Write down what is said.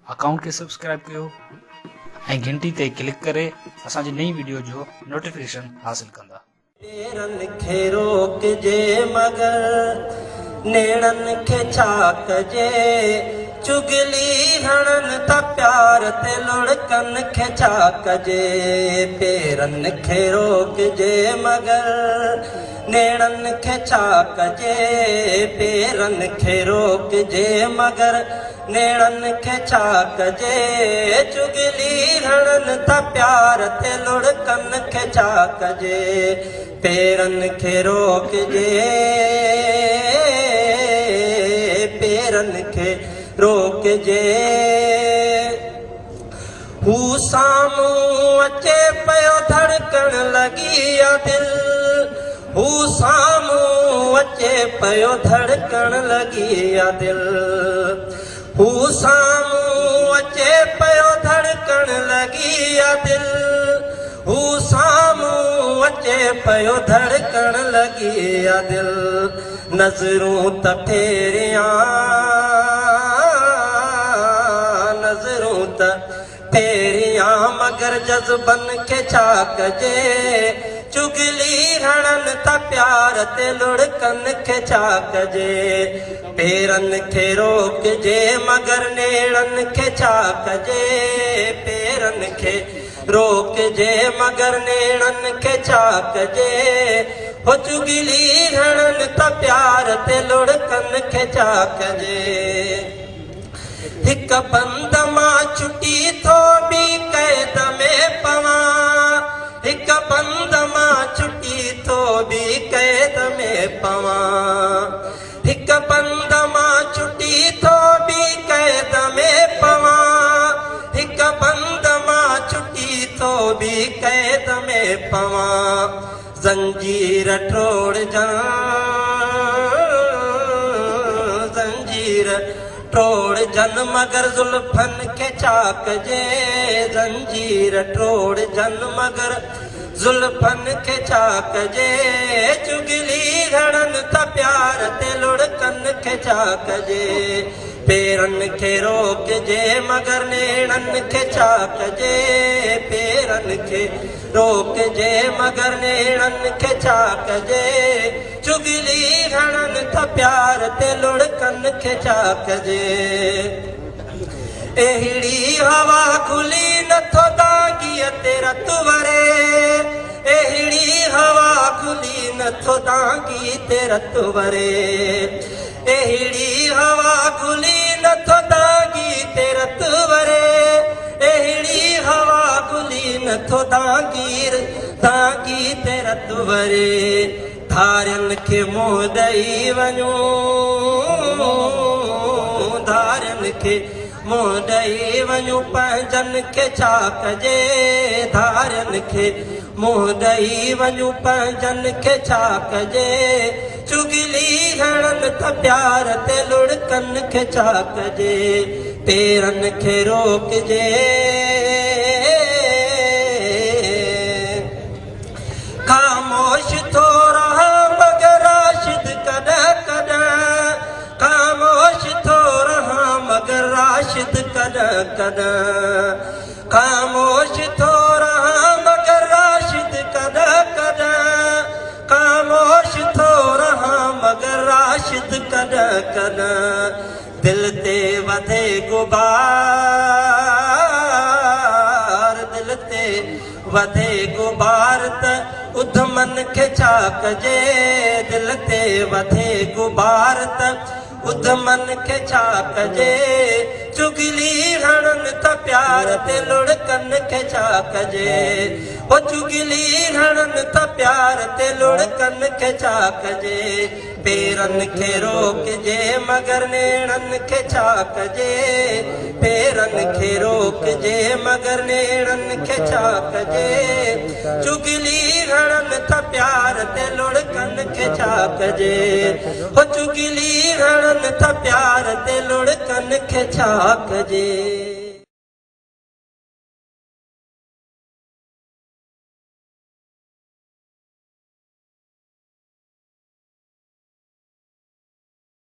Account के subscribe कयो ऐं घंटी ते क्लिक करे असांजी नई वीडियो जो नोटिफिकेशन हासिल कंदा। नेड़न खे रोकजे मगर नेड़न खे छा कजे, चुगली हणन त प्यार ते लुड़कन खे छा कजे। पेरन खे रोकजे मगर नेड़न खे छा कजे, पेरन खे रोकजे मगर नेड़न खे छा कजे। चुगली हणन त प्यार ते लुड़कन खे छा कजे। पेरन खे रोकजे, पेरन खे रोकजे। हू साम्हूं अचे पियो धड़कण लॻी आ दिल, हू साम्हूं अचे पियो धड़कण लॻी आ दिल, हू साम्हूं अचे पियो धड़कण लॻी आ दिल, हू साम्हूं अचे पियो धड़कण लॻी आ दिल। नज़रूं त फेरियां, नज़रूं त फेरियां मगर जज़्बन खे छा कजे। चुगली हणन त प्यार ते लुड़कन खे छा कजे। पेरन खे रोकजे मगर नेड़न खे छा कजे। पेरन खे रोकजे मगर नेड़न खे छा कजे। हो चुगली हणन त प्यार ते लुड़कन खे छा कजे। हिक बंद मां छुटी थो ॿी कैद में पवां, हिक बंद मां छुटी थो ॿी कैद में पवां, हिक बंद मां छुटी थो ॿी कैद में पवां, हिक बंद मां छुटी थो ॿी कैद में पवां। ज़ंजीर टोड़जां, ज़ंजीर टोड़जन मगर ज़ुल्फन खे छा कजे। ज़ंजीर टोड़जन मगर ज़ुल्फन खे छा कजे। चुगली हणन त प्यार ते लुड़कन खे छा कजे। पेरन खे रोकजे मगर नेड़न खे छा कजे। पेरन खे रोकजे मगर नेड़न खे छा कजे। चुगली हणन त प्यार ते लुड़कन खे छा कजे। एहिड़ी हवा खुली नथो दाॻीअ ते रत वरे, एहिड़ी हवा खुली नथो दाॻी ते रत वरे, एहिड़ी हवा खुली नथो दाॻी ते रत वरे, एहिड़ी हवा खुली नथो दाॻी ते रत वरे। धारियन खे मुंहुं ॾेई वञूं, धारियन खे मुंहुं ॾेई वञूं पंहिंजन खे छा कजे। धारियन खे मुंहुं ॾेई वञूं पंहिंजन खे छा कजे। चुगली हणन त प्यार ते लुड़कन खे छा कजे। पेरन खे रोकजे, खामोश थो रहां मगर राशिद कॾहिं कॾहिं, खामोश थो रहां मगर राशिद कॾहिं कॾहिं, खामोश थो रहां मगर राशिद कॾहिं कॾहिं, खामोश थो रहां मगर राशिद कॾहिं कॾहिं। दिल ते वधे गुबार, दिल ते वधे गुबार त उधमन खे छा कजे। दिल ते वधे गुबार त उधमन खे छा कजे। चुगली हणन त प्यार ते लुड़कन खे छा कजे। हो चुगली हणन त प्यार ते लुड़कन खे छा कजे। पेरन खे रोकजे मगर नेड़न खे छा कजे। पेरन खे रोकजे मगर नेड़न खे छा कजे। चुगली हणन त प्यार ते लुड़कन खे छा कजे। हो चुगली हणन त प्यार ते लुड़कन खे छा कजे।